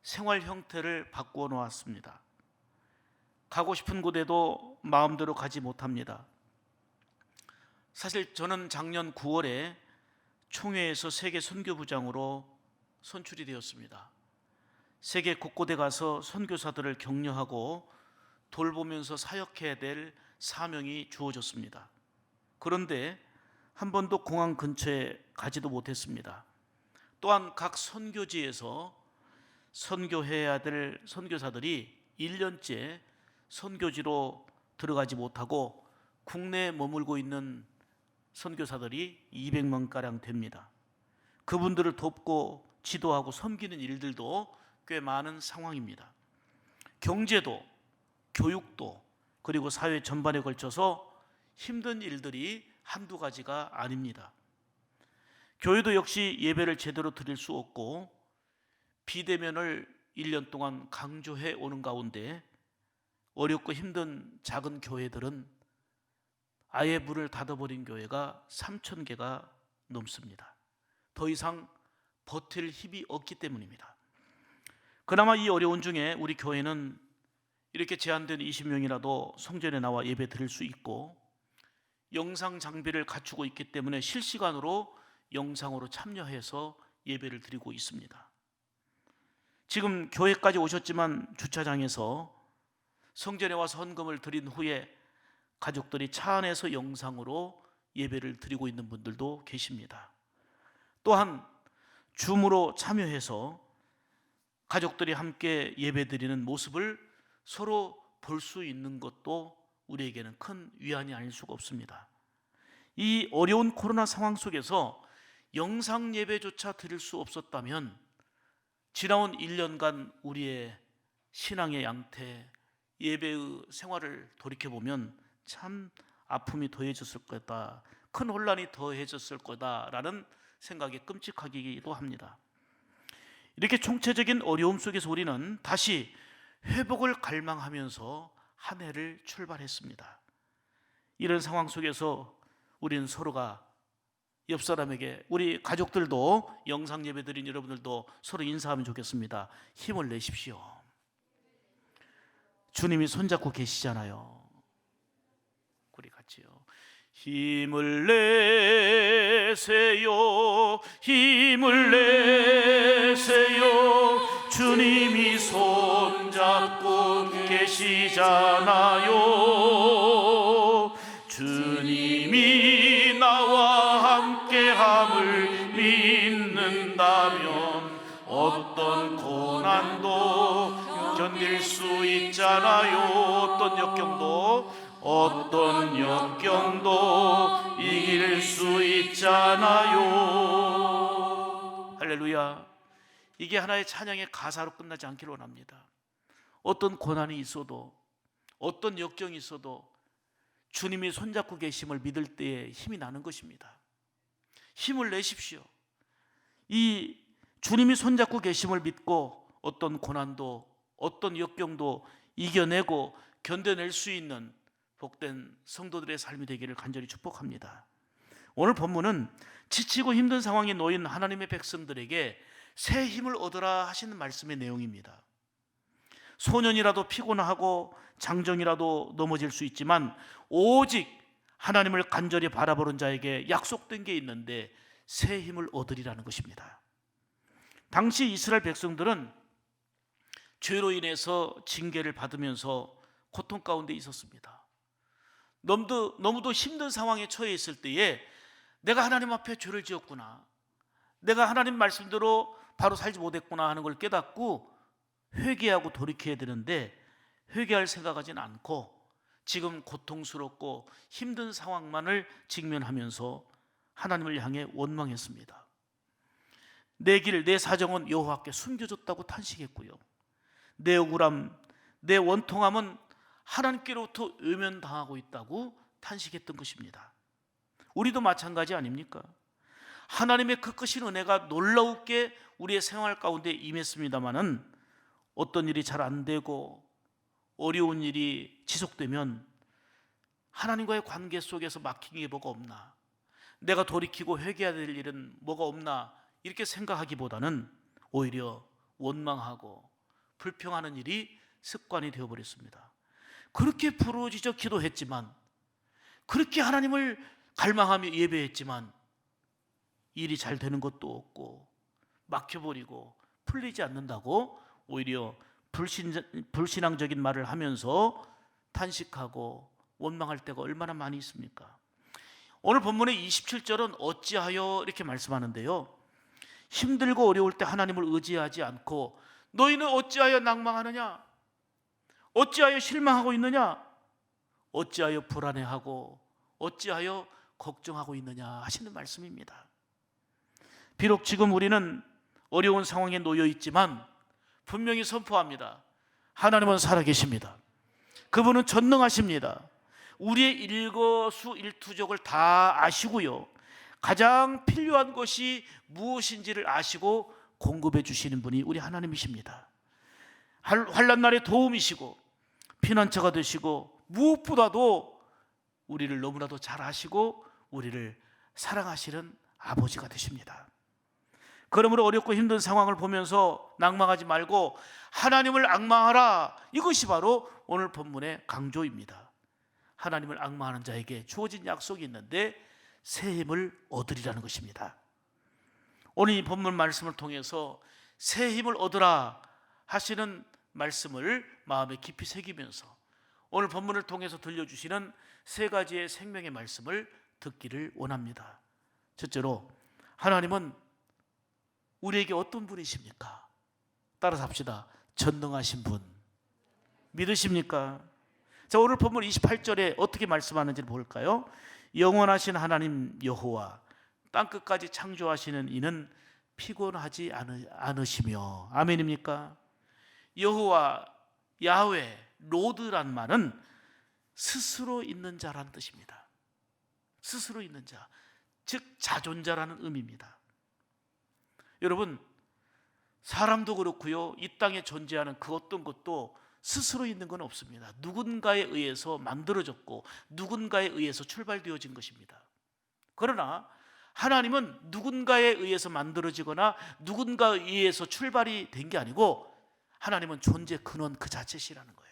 생활 형태를 바꾸어 놓았습니다. 가고 싶은 곳에도 마음대로 가지 못합니다. 사실 저는 작년 9월에 총회에서 세계 선교부장으로 선출이 되었습니다. 세계 곳곳에 가서 선교사들을 격려하고 돌보면서 사역해야 될 사명이 주어졌습니다. 그런데 한 번도 공항 근처에 가지도 못했습니다. 또한 각 선교지에서 선교해야 될 선교사들이 1년째 선교지로 들어가지 못하고 국내에 머물고 있는 선교사들이 200명가량 됩니다. 그분들을 돕고 지도하고 섬기는 일들도 꽤 많은 상황입니다. 경제도, 교육도, 그리고 사회 전반에 걸쳐서 힘든 일들이 한두 가지가 아닙니다. 교회도 역시 예배를 제대로 드릴 수 없고 비대면을 1년 동안 강조해 오는 가운데 어렵고 힘든 작은 교회들은 아예 문을 닫아버린 교회가 3,000개가 넘습니다. 더 이상 버틸 힘이 없기 때문입니다. 그나마 이 어려운 중에 우리 교회는 이렇게 제한된 20명이라도 성전에 나와 예배 드릴 수 있고 영상 장비를 갖추고 있기 때문에 실시간으로 영상으로 참여해서 예배를 드리고 있습니다. 지금 교회까지 오셨지만 주차장에서 성전에 와서 헌금을 드린 후에 가족들이 차 안에서 영상으로 예배를 드리고 있는 분들도 계십니다. 또한 줌으로 참여해서 가족들이 함께 예배 드리는 모습을 서로 볼 수 있는 것도 우리에게는 큰 위안이 아닐 수가 없습니다. 이 어려운 코로나 상황 속에서 영상 예배조차 드릴 수 없었다면 지나온 1년간 우리의 신앙의 양태, 예배의 생활을 돌이켜보면 참 아픔이 더해졌을 거다, 큰 혼란이 더해졌을 거다라는 생각이 끔찍하기도 합니다. 이렇게 총체적인 어려움 속에서 우리는 다시 회복을 갈망하면서 한 해를 출발했습니다. 이런 상황 속에서 우리는 서로가 옆 사람에게, 우리 가족들도 영상 예배 드린 여러분들도 서로 인사하면 좋겠습니다. 힘을 내십시오. 주님이 손잡고 계시잖아요. 우리 같이요. 힘을 내세요. 힘을 내세요. 주님이 손잡고 계시잖아요. 주님이 나와 함께함을 믿는다면 어떤 고난도 견딜 수 있잖아요. 어떤 역경도 이길 수 있잖아요. 할렐루야. 이게 하나의 찬양의 가사로 끝나지 않기를 원합니다. 어떤 고난이 있어도, 어떤 역경이 있어도 주님이 손잡고 계심을 믿을 때에 힘이 나는 것입니다. 힘을 내십시오. 이 주님이 손잡고 계심을 믿고 어떤 고난도, 어떤 역경도 이겨내고 견뎌낼 수 있는 복된 성도들의 삶이 되기를 간절히 축복합니다. 오늘 본문은 지치고 힘든 상황에 놓인 하나님의 백성들에게 새 힘을 얻으라 하시는 말씀의 내용입니다. 소년이라도 피곤하고 장정이라도 넘어질 수 있지만 오직 하나님을 간절히 바라보는 자에게 약속된 게 있는데 새 힘을 얻으리라는 것입니다. 당시 이스라엘 백성들은 죄로 인해서 징계를 받으면서 고통 가운데 있었습니다. 너무도 힘든 상황에 처해 있을 때에 내가 하나님 앞에 죄를 지었구나, 내가 하나님 말씀대로 바로 살지 못했구나 하는 걸 깨닫고 회개하고 돌이켜야 되는데 회개할 생각하지는 않고 지금 고통스럽고 힘든 상황만을 직면하면서 하나님을 향해 원망했습니다. 내 길, 내 사정은 여호와께 숨겨졌다고 탄식했고요, 내 억울함, 내 원통함은 하나님께로부터 외면당하고 있다고 탄식했던 것입니다. 우리도 마찬가지 아닙니까? 하나님의 그 크신 은혜가 놀라우게 우리의 생활 가운데 임했습니다마는 어떤 일이 잘 안 되고 어려운 일이 지속되면 하나님과의 관계 속에서 막힌 게 뭐가 없나, 내가 돌이키고 회개해야 될 일은 뭐가 없나 이렇게 생각하기보다는 오히려 원망하고 불평하는 일이 습관이 되어버렸습니다. 그렇게 부르짖어 기도했지만, 그렇게 하나님을 갈망하며 예배했지만 일이 잘 되는 것도 없고 막혀버리고 풀리지 않는다고 오히려 불신앙적인 말을 하면서 탄식하고 원망할 때가 얼마나 많이 있습니까? 오늘 본문의 27절은 어찌하여 이렇게 말씀하는데요, 힘들고 어려울 때 하나님을 의지하지 않고 너희는 어찌하여 낭망하느냐? 어찌하여 실망하고 있느냐? 어찌하여 불안해하고 어찌하여 걱정하고 있느냐 하시는 말씀입니다. 비록 지금 우리는 어려운 상황에 놓여 있지만 분명히 선포합니다. 하나님은 살아계십니다. 그분은 전능하십니다. 우리의 일거수일투족을 다 아시고요, 가장 필요한 것이 무엇인지를 아시고 공급해 주시는 분이 우리 하나님이십니다. 환난 날의 도움이시고 피난처가 되시고 무엇보다도 우리를 너무나도 잘 아시고 우리를 사랑하시는 아버지가 되십니다. 그러므로 어렵고 힘든 상황을 보면서 낭망하지 말고 하나님을 앙망하라. 이것이 바로 오늘 본문의 강조입니다. 하나님을 앙망하는 자에게 주어진 약속이 있는데 새 힘을 얻으리라는 것입니다. 오늘 이 본문 말씀을 통해서 새 힘을 얻으라 하시는 말씀을 마음에 깊이 새기면서 오늘 본문을 통해서 들려주시는 세 가지의 생명의 말씀을 듣기를 원합니다. 첫째로, 하나님은 우리에게 어떤 분이십니까? 따라서 합시다. 전능하신 분. 믿으십니까? 자, 오늘 본문 28절에 어떻게 말씀하는지를 볼까요? 영원하신 하나님 여호와, 땅끝까지 창조하시는 이는 피곤하지 않으시며. 아멘입니까? 여호와, 야훼, 로드란 말은 스스로 있는 자라는 뜻입니다. 스스로 있는 자, 즉 자존자라는 의미입니다. 여러분, 사람도 그렇고요, 이 땅에 존재하는 그 어떤 것도 스스로 있는 건 없습니다. 누군가에 의해서 만들어졌고 누군가에 의해서 출발되어진 것입니다. 그러나 하나님은 누군가에 의해서 만들어지거나 누군가에 의해서 출발이 된 게 아니고 하나님은 존재 근원 그 자체시라는 거예요.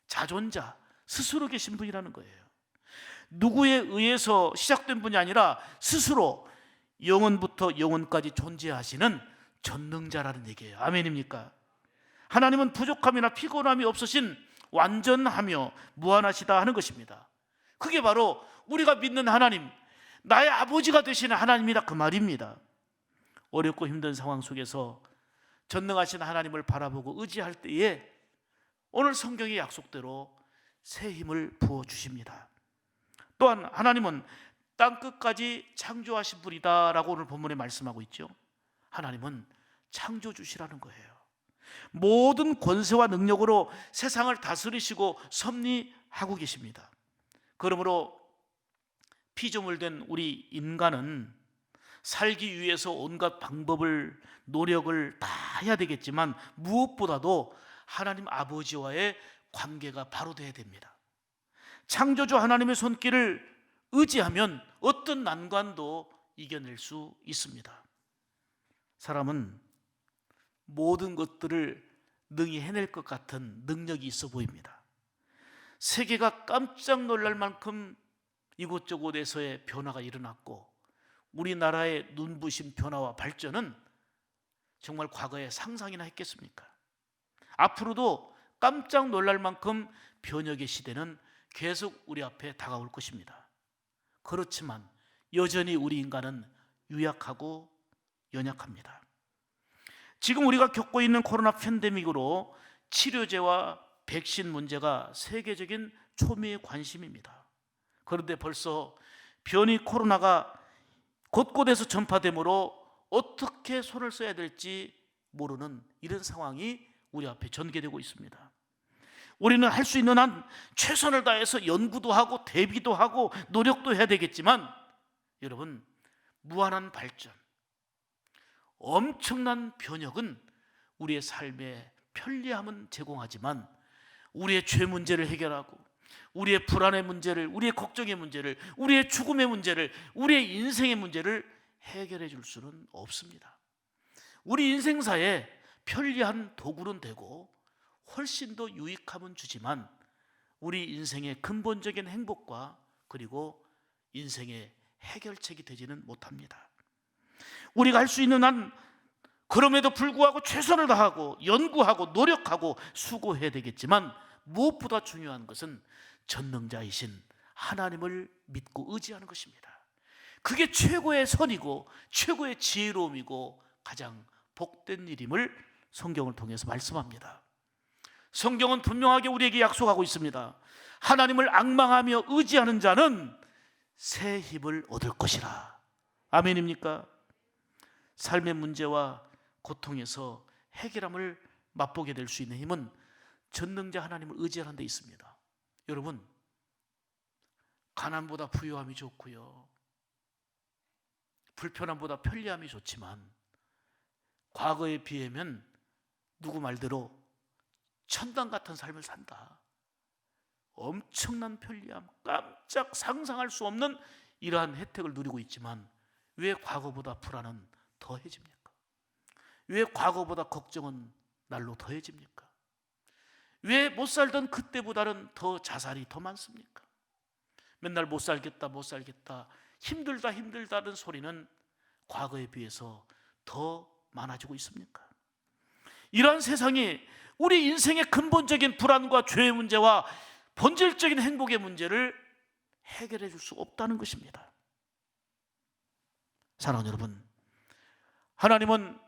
자존자, 스스로 계신 분이라는 거예요. 누구에 의해서 시작된 분이 아니라 스스로 영원부터 영원까지 존재하시는 전능자라는 얘기예요. 아멘입니까? 하나님은 부족함이나 피곤함이 없으신 완전하며 무한하시다 하는 것입니다. 그게 바로 우리가 믿는 하나님, 나의 아버지가 되시는 하나님이다, 그 말입니다. 어렵고 힘든 상황 속에서 전능하신 하나님을 바라보고 의지할 때에 오늘 성경의 약속대로 새 힘을 부어주십니다. 또한 하나님은 땅끝까지 창조하신 분이다 라고 오늘 본문에 말씀하고 있죠. 하나님은 창조주시라는 거예요. 모든 권세와 능력으로 세상을 다스리시고 섭리하고 계십니다. 그러므로 피조물 된 우리 인간은 살기 위해서 온갖 방법을, 노력을 다 해야 되겠지만 무엇보다도 하나님 아버지와의 관계가 바로 돼야 됩니다. 창조주 하나님의 손길을 의지하면 어떤 난관도 이겨낼 수 있습니다. 사람은 모든 것들을 능히 해낼 것 같은 능력이 있어 보입니다. 세계가 깜짝 놀랄 만큼 이곳저곳에서의 변화가 일어났고 우리나라의 눈부신 변화와 발전은 정말 과거에 상상이나 했겠습니까? 앞으로도 깜짝 놀랄 만큼 변혁의 시대는 계속 우리 앞에 다가올 것입니다. 그렇지만 여전히 우리 인간은 유약하고 연약합니다. 지금 우리가 겪고 있는 코로나 팬데믹으로 치료제와 백신 문제가 세계적인 초미의 관심입니다. 그런데 벌써 변이 코로나가 곳곳에서 전파되므로 어떻게 손을 써야 될지 모르는 이런 상황이 우리 앞에 전개되고 있습니다. 우리는 할 수 있는 한 최선을 다해서 연구도 하고 대비도 하고 노력도 해야 되겠지만 여러분, 무한한 발전, 엄청난 변혁은 우리의 삶에 편리함은 제공하지만 우리의 죄 문제를 해결하고 우리의 불안의 문제를, 우리의 걱정의 문제를, 우리의 죽음의 문제를, 우리의 인생의 문제를 해결해 줄 수는 없습니다. 우리 인생사에 편리한 도구는 되고 훨씬 더 유익함은 주지만 우리 인생의 근본적인 행복과 그리고 인생의 해결책이 되지는 못합니다. 우리가 할 수 있는 한 그럼에도 불구하고 최선을 다하고 연구하고 노력하고 수고해야 되겠지만 무엇보다 중요한 것은 전능자이신 하나님을 믿고 의지하는 것입니다. 그게 최고의 선이고 최고의 지혜로움이고 가장 복된 일임을 성경을 통해서 말씀합니다. 성경은 분명하게 우리에게 약속하고 있습니다. 하나님을 앙망하며 의지하는 자는 새 힘을 얻을 것이라. 아멘입니까? 삶의 문제와 고통에서 해결함을 맛보게 될 수 있는 힘은 전능자 하나님을 의지하는 데 있습니다. 여러분, 가난보다 부유함이 좋고요, 불편함보다 편리함이 좋지만 과거에 비하면 누구 말대로 천당 같은 삶을 산다. 엄청난 편리함, 깜짝 상상할 수 없는 이러한 혜택을 누리고 있지만 왜 과거보다 불안은 더해집니까? 왜 과거보다 걱정은 날로 더해집니까? 왜 못 살던 그때보다는 더 자살이 더 많습니까? 맨날 못 살겠다 힘들다는 소리는 과거에 비해서 더 많아지고 있습니까? 이러한 세상이 우리 인생의 근본적인 불안과 죄의 문제와 본질적인 행복의 문제를 해결해 줄 수 없다는 것입니다. 사랑하는 여러분, 하나님은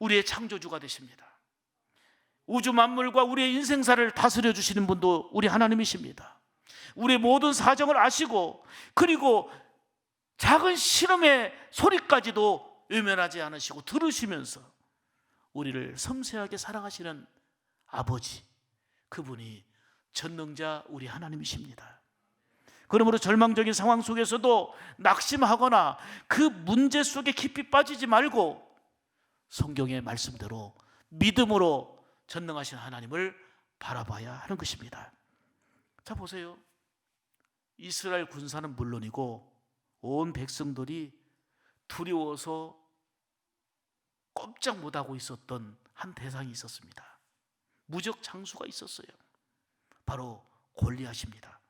우리의 창조주가 되십니다. 우주 만물과 우리의 인생사를 다스려 주시는 분도 우리 하나님이십니다. 우리의 모든 사정을 아시고 그리고 작은 시름의 소리까지도 외면하지 않으시고 들으시면서 우리를 섬세하게 사랑하시는 아버지, 그분이 전능자 우리 하나님이십니다. 그러므로 절망적인 상황 속에서도 낙심하거나 그 문제 속에 깊이 빠지지 말고 성경의 말씀대로 믿음으로 전능하신 하나님을 바라봐야 하는 것입니다. 자, 보세요. 이스라엘 군사는 물론이고 온 백성들이 두려워서 꼼짝 못하고 있었던 한 대상이 있었습니다. 무적 장수가 있었어요. 바로 골리앗입니다.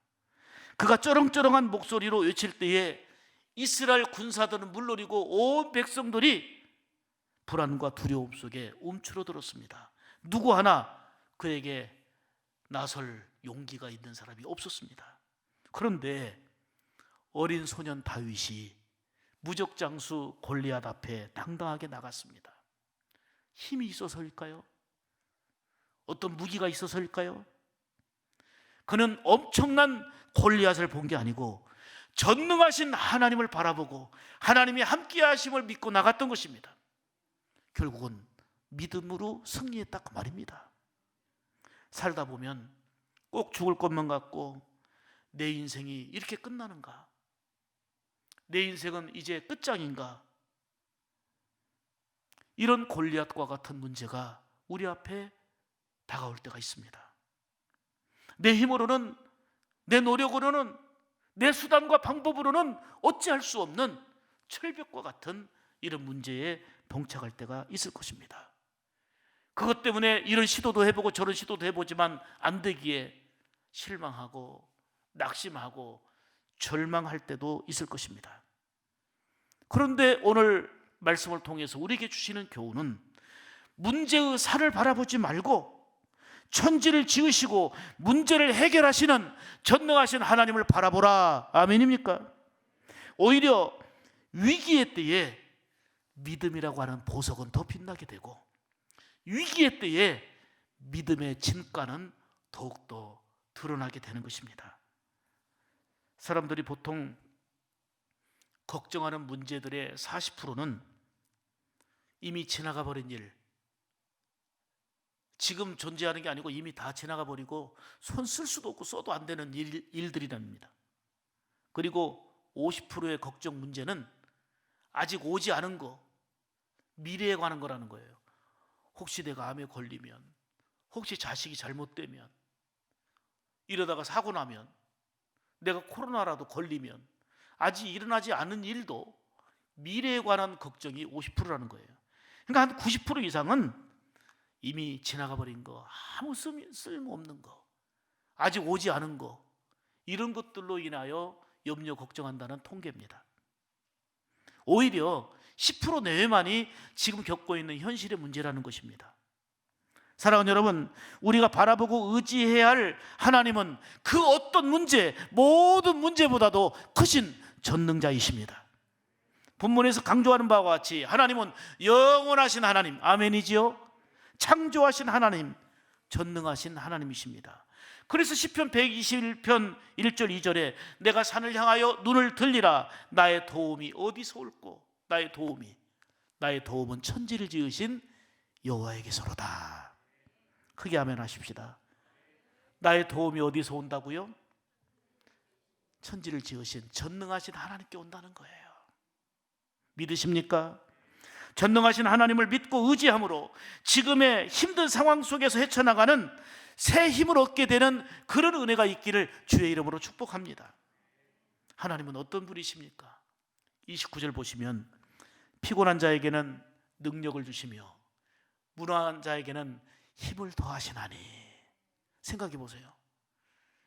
그가 쩌렁쩌렁한 목소리로 외칠 때에 이스라엘 군사들은 물론이고 온 백성들이 불안과 두려움 속에 움츠러들었습니다. 누구 하나 그에게 나설 용기가 있는 사람이 없었습니다. 그런데 어린 소년 다윗이 무적장수 골리앗 앞에 당당하게 나갔습니다. 힘이 있어서일까요? 어떤 무기가 있어서일까요? 그는 엄청난 골리앗을 본 게 아니고 전능하신 하나님을 바라보고 하나님이 함께 하심을 믿고 나갔던 것입니다. 결국은 믿음으로 승리했다, 그 말입니다. 살다 보면 꼭 죽을 것만 같고 내 인생이 이렇게 끝나는가? 내 인생은 이제 끝장인가? 이런 골리앗과 같은 문제가 우리 앞에 다가올 때가 있습니다. 내 힘으로는, 내 노력으로는, 내 수단과 방법으로는 어찌할 수 없는 철벽과 같은 이런 문제에 봉착할 때가 있을 것입니다. 그것 때문에 이런 시도도 해보고 저런 시도도 해보지만 안 되기에 실망하고 낙심하고 절망할 때도 있을 것입니다. 그런데 오늘 말씀을 통해서 우리에게 주시는 교훈은 문제의 산을 바라보지 말고 천지를 지으시고 문제를 해결하시는 전능하신 하나님을 바라보라. 아멘입니까? 오히려 위기의 때에 믿음이라고 하는 보석은 더 빛나게 되고 위기의 때에 믿음의 진가는 더욱더 드러나게 되는 것입니다. 사람들이 보통 걱정하는 문제들의 40%는 이미 지나가 버린 일, 지금 존재하는 게 아니고 이미 다 지나가 버리고 손 쓸 수도 없고 써도 안 되는 일들이랍니다. 그리고 50%의 걱정 문제는 아직 오지 않은 거, 미래에 관한 거라는 거예요. 혹시 내가 암에 걸리면, 혹시 자식이 잘못되면, 이러다가 사고 나면, 내가 코로나라도 걸리면, 아직 일어나지 않은 일도 미래에 관한 걱정이 50%라는 거예요. 그러니까 한 90% 이상은 이미 지나가 버린 거, 아무 쓸모없는 거, 아직 오지 않은 거, 이런 것들로 인하여 염려 걱정한다는 통계입니다. 오히려 10% 내외만이 지금 겪고 있는 현실의 문제라는 것입니다. 사랑하는 여러분, 우리가 바라보고 의지해야 할 하나님은 그 어떤 문제, 모든 문제보다도 크신 전능자이십니다. 본문에서 강조하는 바와 같이 하나님은 영원하신 하나님, 아멘이지요? 창조하신 하나님, 전능하신 하나님이십니다. 그래서 시편 121편 1절 2절에 내가 산을 향하여 눈을 들리라 나의 도움이 어디서 올꼬? 나의 도움은 천지를 지으신 여호와에게서로다. 크게 아멘 하십시다. 나의 도움이 어디서 온다고요? 천지를 지으신 전능하신 하나님께 온다는 거예요. 믿으십니까? 전능하신 하나님을 믿고 의지함으로 지금의 힘든 상황 속에서 헤쳐나가는 새 힘을 얻게 되는 그런 은혜가 있기를 주의 이름으로 축복합니다. 하나님은 어떤 분이십니까? 29절 보시면 피곤한 자에게는 능력을 주시며 무능한 자에게는 힘을 더하시나니. 생각해 보세요.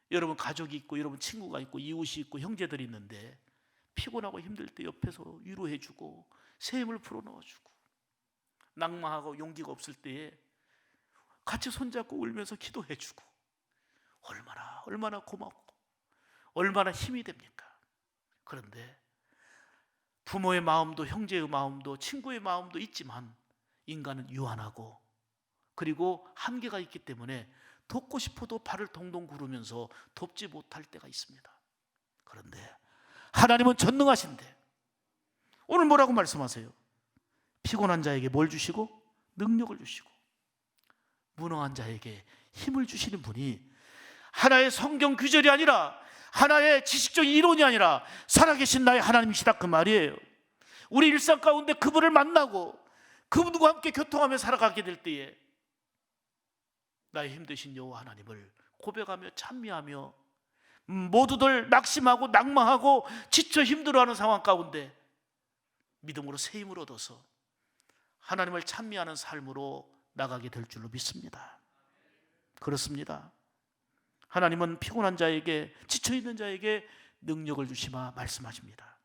여러분 가족이 있고 여러분 친구가 있고 이웃이 있고 형제들이 있는데 피곤하고 힘들 때 옆에서 위로해 주고 새 힘을 불어넣어 주고, 낭망하고 용기가 없을 때에 같이 손잡고 울면서 기도해 주고, 얼마나 고맙고 얼마나 힘이 됩니까? 그런데 부모의 마음도 형제의 마음도 친구의 마음도 있지만 인간은 유한하고 그리고 한계가 있기 때문에 돕고 싶어도 발을 동동 구르면서 돕지 못할 때가 있습니다. 그런데 하나님은 전능하신데 오늘 뭐라고 말씀하세요? 피곤한 자에게 뭘 주시고? 능력을 주시고 무능한 자에게 힘을 주시는 분이 하나의 성경 규절이 아니라 하나의 지식적인 이론이 아니라 살아계신 나의 하나님이시다, 그 말이에요. 우리 일상 가운데 그분을 만나고 그분과 함께 교통하며 살아가게 될 때에 나의 힘드신 여호와 하나님을 고백하며 찬미하며 모두들 낙심하고 낭망하고 지쳐 힘들어하는 상황 가운데 믿음으로 새 힘을 얻어서 하나님을 찬미하는 삶으로 나가게 될 줄로 믿습니다. 그렇습니다. 하나님은 피곤한 자에게, 지쳐있는 자에게 능력을 주시마 말씀하십니다.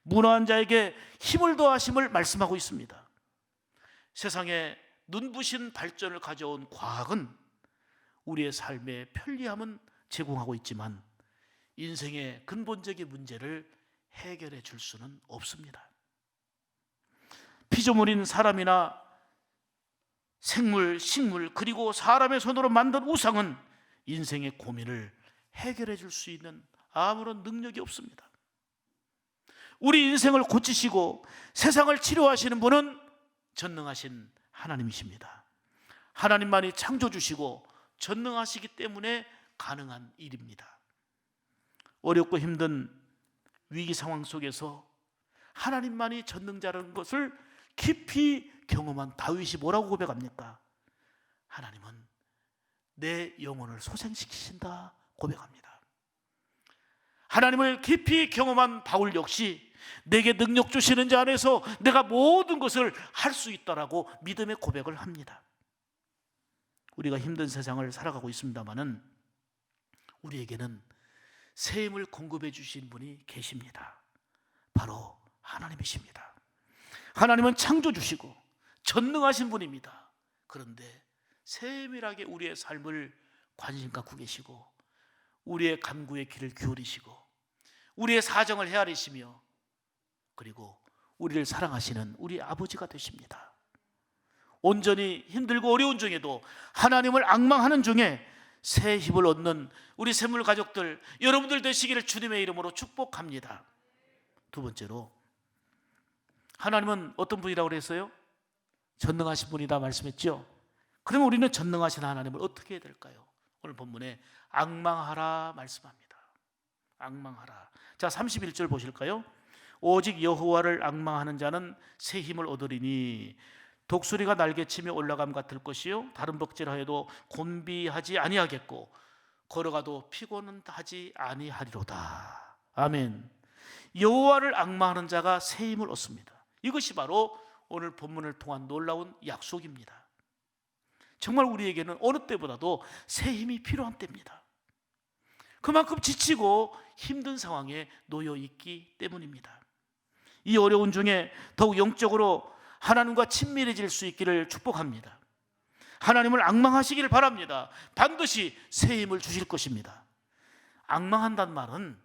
무능한 자에게 힘을 더하심을 말씀하고 있습니다. 세상에 눈부신 발전을 가져온 과학은 우리의 삶의 편리함은 제공하고 있지만 인생의 근본적인 문제를 해결해 줄 수는 없습니다. 피조물인 사람이나 생물, 식물, 그리고 사람의 손으로 만든 우상은 인생의 고민을 해결해 줄 수 있는 아무런 능력이 없습니다. 우리 인생을 고치시고 세상을 치료하시는 분은 전능하신 하나님이십니다. 하나님만이 창조주시고 전능하시기 때문에 가능한 일입니다. 어렵고 힘든 위기 상황 속에서 하나님만이 전능자라는 것을 깊이 경험한 다윗이 뭐라고 고백합니까? 하나님은 내 영혼을 소생시키신다 고백합니다. 하나님을 깊이 경험한 바울 역시 내게 능력 주시는 자 안에서 내가 모든 것을 할 수 있다라고 믿음의 고백을 합니다. 우리가 힘든 세상을 살아가고 있습니다마는 우리에게는 새 힘을 공급해 주신 분이 계십니다. 바로 하나님이십니다. 하나님은 창조주시고 전능하신 분입니다. 그런데 세밀하게 우리의 삶을 관심 갖고 계시고 우리의 간구의 귀를 기울이시고 우리의 사정을 헤아리시며 그리고 우리를 사랑하시는 우리 아버지가 되십니다. 온전히 힘들고 어려운 중에도 하나님을 앙망하는 중에 새 힘을 얻는 우리 샘물 가족들 여러분들 되시기를 주님의 이름으로 축복합니다. 두 번째로 하나님은 어떤 분이라고 그랬어요? 전능하신 분이다 말씀했죠. 그러면 우리는 전능하신 하나님을 어떻게 해야 될까요? 오늘 본문에 앙망하라 말씀합니다. 앙망하라. 자, 31절 보실까요? 오직 여호와를 앙망하는 자는 새 힘을 얻으리니 독수리가 날개치며 올라감 같을 것이요 다른 벅질하여도 곤비하지 아니하겠고 걸어가도 피곤은 하지 아니하리로다. 아멘. 여호와를 앙망하는 자가 새 힘을 얻습니다. 이것이 바로 오늘 본문을 통한 놀라운 약속입니다. 정말 우리에게는 어느 때보다도 새 힘이 필요한 때입니다. 그만큼 지치고 힘든 상황에 놓여 있기 때문입니다. 이 어려운 중에 더욱 영적으로 하나님과 친밀해질 수 있기를 축복합니다. 하나님을 앙망하시기를 바랍니다. 반드시 새 힘을 주실 것입니다. 앙망한다는 말은,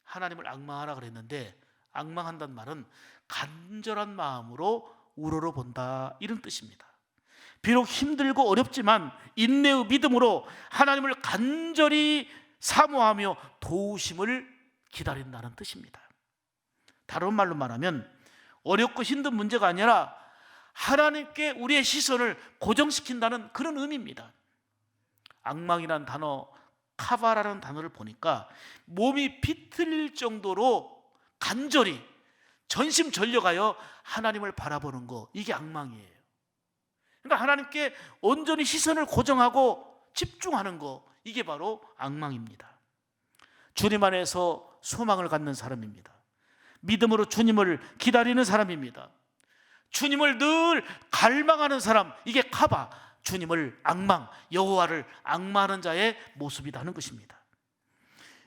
하나님을 앙망하라 그랬는데, 앙망한다는 말은 간절한 마음으로 우러러본다, 이런 뜻입니다. 비록 힘들고 어렵지만 인내의 믿음으로 하나님을 간절히 사모하며 도우심을 기다린다는 뜻입니다. 다른 말로 말하면 어렵고 힘든 문제가 아니라 하나님께 우리의 시선을 고정시킨다는 그런 의미입니다. 앙망이라는 단어, 카바라는 단어를 보니까 몸이 비틀릴 정도로 간절히 전심전력하여 하나님을 바라보는 거, 이게 앙망이에요. 그러니까 하나님께 온전히 시선을 고정하고 집중하는 거, 이게 바로 앙망입니다. 주님 안에서 소망을 갖는 사람입니다. 믿음으로 주님을 기다리는 사람입니다. 주님을 늘 갈망하는 사람, 이게 카바, 주님을 앙망, 여호와를 앙망하는 자의 모습이라는 것입니다.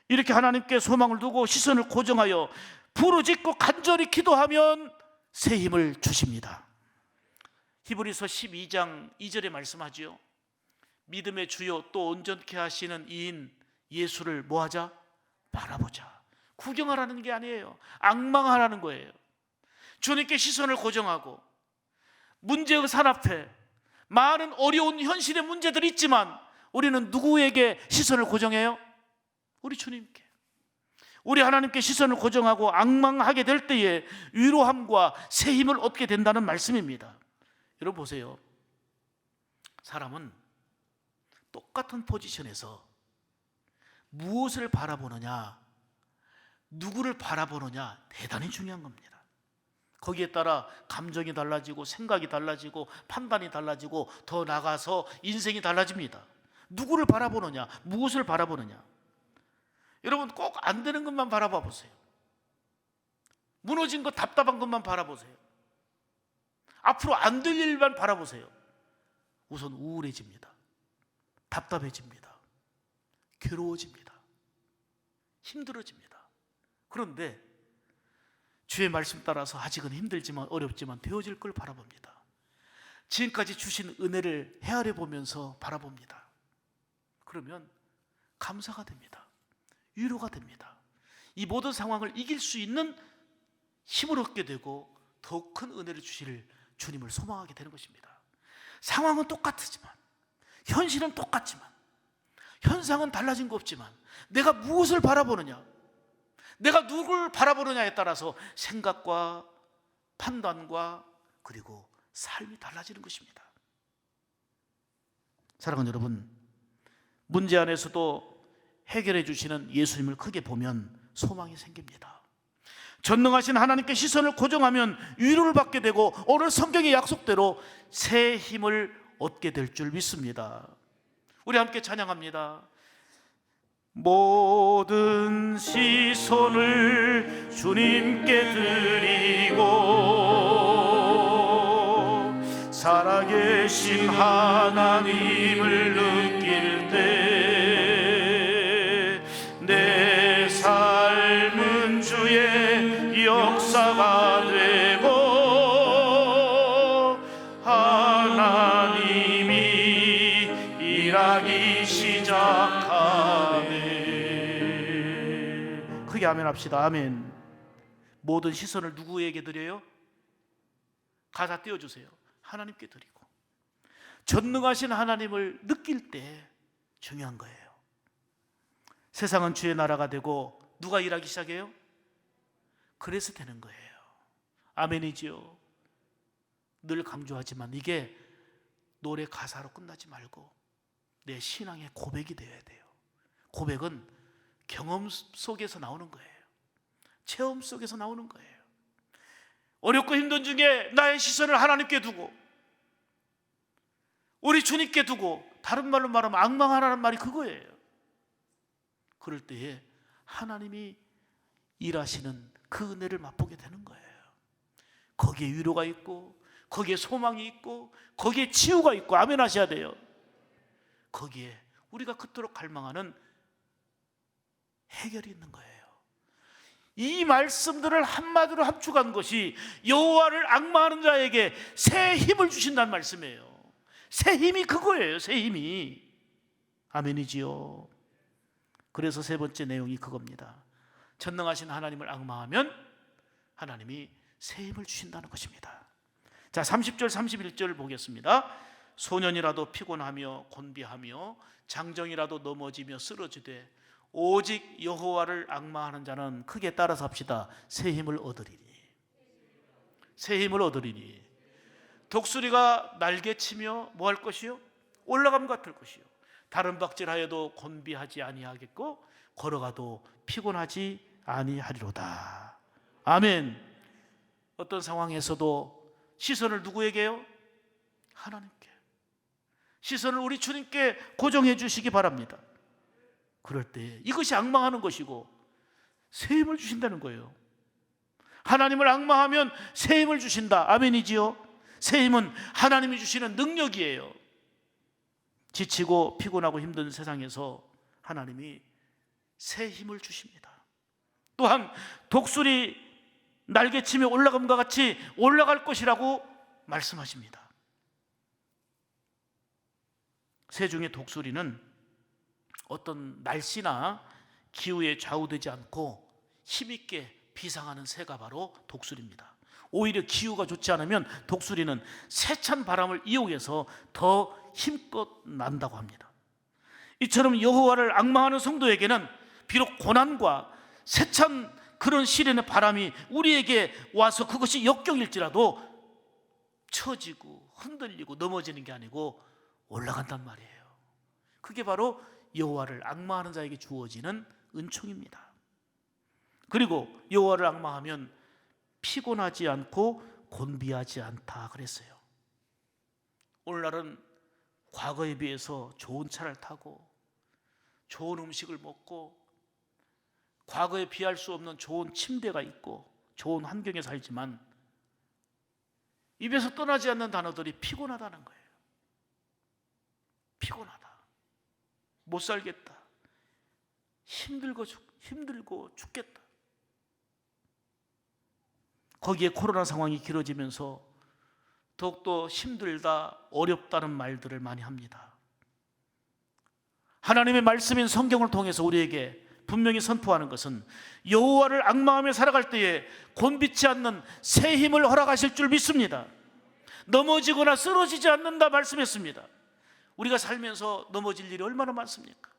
이렇게 하나님께 소망을 두고 시선을 고정하여 부르짖고 간절히 기도하면 새 힘을 주십니다. 히브리서 12장 2절에 말씀하지요. 믿음의 주요 또 온전케 하시는 이인 예수를 뭐하자? 바라보자. 구경하라는 게 아니에요. 앙망하라는 거예요. 주님께 시선을 고정하고 문제의 산 앞에 많은 어려운 현실의 문제들이 있지만 우리는 누구에게 시선을 고정해요? 우리 주님께. 우리 하나님께 시선을 고정하고 앙망하게 될 때에 위로함과 새 힘을 얻게 된다는 말씀입니다. 여러분 보세요. 사람은 똑같은 포지션에서 무엇을 바라보느냐, 누구를 바라보느냐, 대단히 중요한 겁니다. 거기에 따라 감정이 달라지고 생각이 달라지고 판단이 달라지고 더 나아가서 인생이 달라집니다. 누구를 바라보느냐, 무엇을 바라보느냐. 여러분 꼭 안 되는 것만 바라봐 보세요. 무너진 것, 답답한 것만 바라보세요. 앞으로 안 될 일만 바라보세요. 우선 우울해집니다. 답답해집니다. 괴로워집니다. 힘들어집니다. 그런데 주의 말씀 따라서 아직은 힘들지만 어렵지만 되어질 걸 바라봅니다. 지금까지 주신 은혜를 헤아려 보면서 바라봅니다. 그러면 감사가 됩니다. 위로가 됩니다. 이 모든 상황을 이길 수 있는 힘을 얻게 되고 더욱 큰 은혜를 주실 주님을 소망하게 되는 것입니다. 상황은 똑같지만, 현실은 똑같지만, 현상은 달라진 거 없지만 내가 무엇을 바라보느냐, 내가 누구를 바라보느냐에 따라서 생각과 판단과 그리고 삶이 달라지는 것입니다. 사랑하는 여러분, 문제 안에서도 해결해 주시는 예수님을 크게 보면 소망이 생깁니다. 전능하신 하나님께 시선을 고정하면 위로를 받게 되고 오늘 성경의 약속대로 새 힘을 얻게 될 줄 믿습니다. 우리 함께 찬양합니다. 모든 시선을 주님께 드리고 살아계신 하나님을 느낄 때 내 삶은 주의 역사가 되고 하나님이 일하기 시작하네. 크게 아멘 합시다. 아멘. 모든 시선을 누구에게 드려요? 가사 띄워주세요. 하나님께 드리고 전능하신 하나님을 느낄 때 중요한 거예요. 세상은 주의 나라가 되고 누가 일하기 시작해요? 그래서 되는 거예요. 아멘이지요. 늘 강조하지만 이게 노래 가사로 끝나지 말고 내 신앙의 고백이 되어야 돼요. 고백은 경험 속에서 나오는 거예요. 체험 속에서 나오는 거예요. 어렵고 힘든 중에 나의 시선을 하나님께 두고 우리 주님께 두고, 다른 말로 말하면 앙망하라는 말이 그거예요. 그럴 때에 하나님이 일하시는 그 은혜를 맛보게 되는 거예요. 거기에 위로가 있고 거기에 소망이 있고 거기에 치유가 있고, 아멘 하셔야 돼요. 거기에 우리가 그토록 갈망하는 해결이 있는 거예요. 이 말씀들을 한마디로 함축한 것이 여호와를 앙망하는 자에게 새 힘을 주신다는 말씀이에요. 새 힘이 그거예요. 새 힘이. 아멘이지요. 그래서 세 번째 내용이 그겁니다. 전능하신 하나님을 앙망하면 하나님이 새 힘을 주신다는 것입니다. 자, 30절 31절 보겠습니다. 소년이라도 피곤하며 곤비하며 장정이라도 넘어지며 쓰러지되 오직 여호와를 앙망하는 자는 크게 따라서 합시다. 새 힘을 얻으리니. 새 힘을 얻으리니. 독수리가 날개치며 뭐 할 것이요? 올라감 같을 것이요. 다른 박질하여도 곤비하지 아니하겠고 걸어가도 피곤하지 아니하리로다. 아멘. 어떤 상황에서도 시선을 누구에게요? 하나님께. 시선을 우리 주님께 고정해 주시기 바랍니다. 그럴 때 이것이 앙망하는 것이고 새 힘을 주신다는 거예요. 하나님을 앙망하면 새 힘을 주신다. 아멘이지요. 새 힘은 하나님이 주시는 능력이에요. 지치고 피곤하고 힘든 세상에서 하나님이 새 힘을 주십니다. 또한 독수리 날개치며 올라감과 같이 올라갈 것이라고 말씀하십니다. 새 중에 독수리는 어떤 날씨나 기후에 좌우되지 않고 힘있게 비상하는 새가 바로 독수리입니다. 오히려 기후가 좋지 않으면 독수리는 세찬 바람을 이용해서 더 힘껏 난다고 합니다. 이처럼 여호와를 앙망하는 성도에게는 비록 고난과 세찬 그런 시련의 바람이 우리에게 와서 그것이 역경일지라도 처지고 흔들리고 넘어지는 게 아니고 올라간단 말이에요. 그게 바로 여호와를 앙망하는 자에게 주어지는 은총입니다. 그리고 여호와를 앙망하면 피곤하지 않고 곤비하지 않다 그랬어요. 오늘날은 과거에 비해서 좋은 차를 타고 좋은 음식을 먹고 과거에 비할 수 없는 좋은 침대가 있고 좋은 환경에 살지만 입에서 떠나지 않는 단어들이 피곤하다는 거예요. 피곤하다. 못 살겠다. 힘들고 죽겠다. 거기에 코로나 상황이 길어지면서 더욱더 힘들다, 어렵다는 말들을 많이 합니다. 하나님의 말씀인 성경을 통해서 우리에게 분명히 선포하는 것은 여호와를 앙망하며 살아갈 때에 곤비치 않는 새 힘을 허락하실 줄 믿습니다. 넘어지거나 쓰러지지 않는다 말씀했습니다. 우리가 살면서 넘어질 일이 얼마나 많습니까?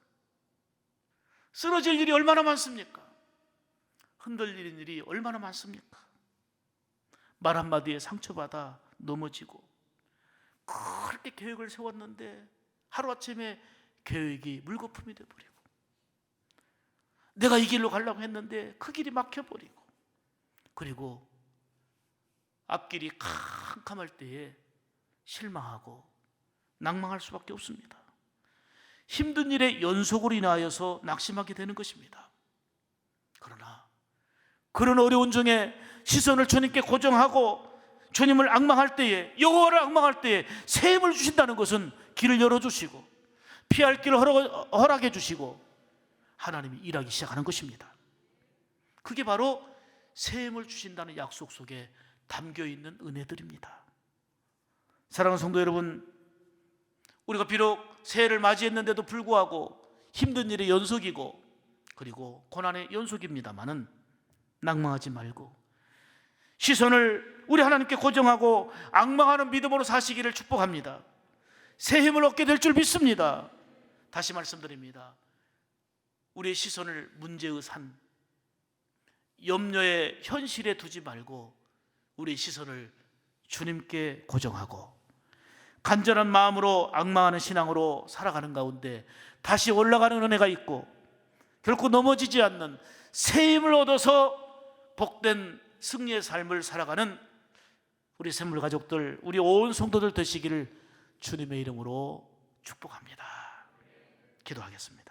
쓰러질 일이 얼마나 많습니까? 흔들리는 일이 얼마나 많습니까? 말 한마디에 상처받아 넘어지고 그렇게 계획을 세웠는데 하루아침에 계획이 물거품이 되어버리고 내가 이 길로 가려고 했는데 그 길이 막혀버리고 그리고 앞길이 캄캄할 때에 실망하고 낭망할 수밖에 없습니다. 힘든 일의 연속으로 인하여서 낙심하게 되는 것입니다. 그러나 그런 어려운 중에 시선을 주님께 고정하고 주님을 앙망할 때에, 여호와를 앙망할 때에 새 힘을 주신다는 것은 길을 열어주시고 피할 길을 허락해 주시고 하나님이 일하기 시작하는 것입니다. 그게 바로 새 힘을 주신다는 약속 속에 담겨있는 은혜들입니다. 사랑하는 성도 여러분, 우리가 비록 새해를 맞이했는데도 불구하고 힘든 일의 연속이고 그리고 고난의 연속입니다마는 낭망하지 말고 시선을 우리 하나님께 고정하고 앙망하는 믿음으로 사시기를 축복합니다. 새 힘을 얻게 될 줄 믿습니다. 다시 말씀드립니다. 우리의 시선을 문제의 산, 염려의 현실에 두지 말고 우리의 시선을 주님께 고정하고 간절한 마음으로 앙망하는 신앙으로 살아가는 가운데 다시 올라가는 은혜가 있고 결코 넘어지지 않는 새 힘을 얻어서 복된 승리의 삶을 살아가는 우리 샘물 가족들, 우리 온 성도들 되시기를 주님의 이름으로 축복합니다. 기도하겠습니다.